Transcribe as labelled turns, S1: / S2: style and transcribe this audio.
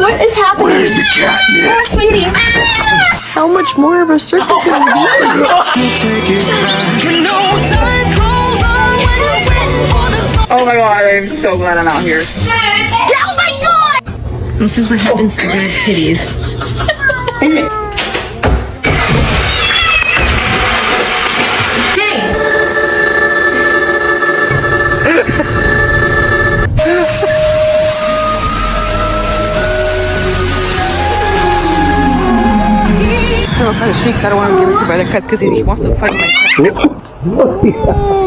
S1: What is happening?
S2: Where's the catnip?
S1: Oh, sweetie. How much more of a circle can we be?
S3: Oh my god, I'm so glad I'm out here.
S1: Oh my god!
S4: This is what happens to red kitties.
S3: I don't know how to shriek, I don't want to give it to Brother Cuz because he wants to fight my cat.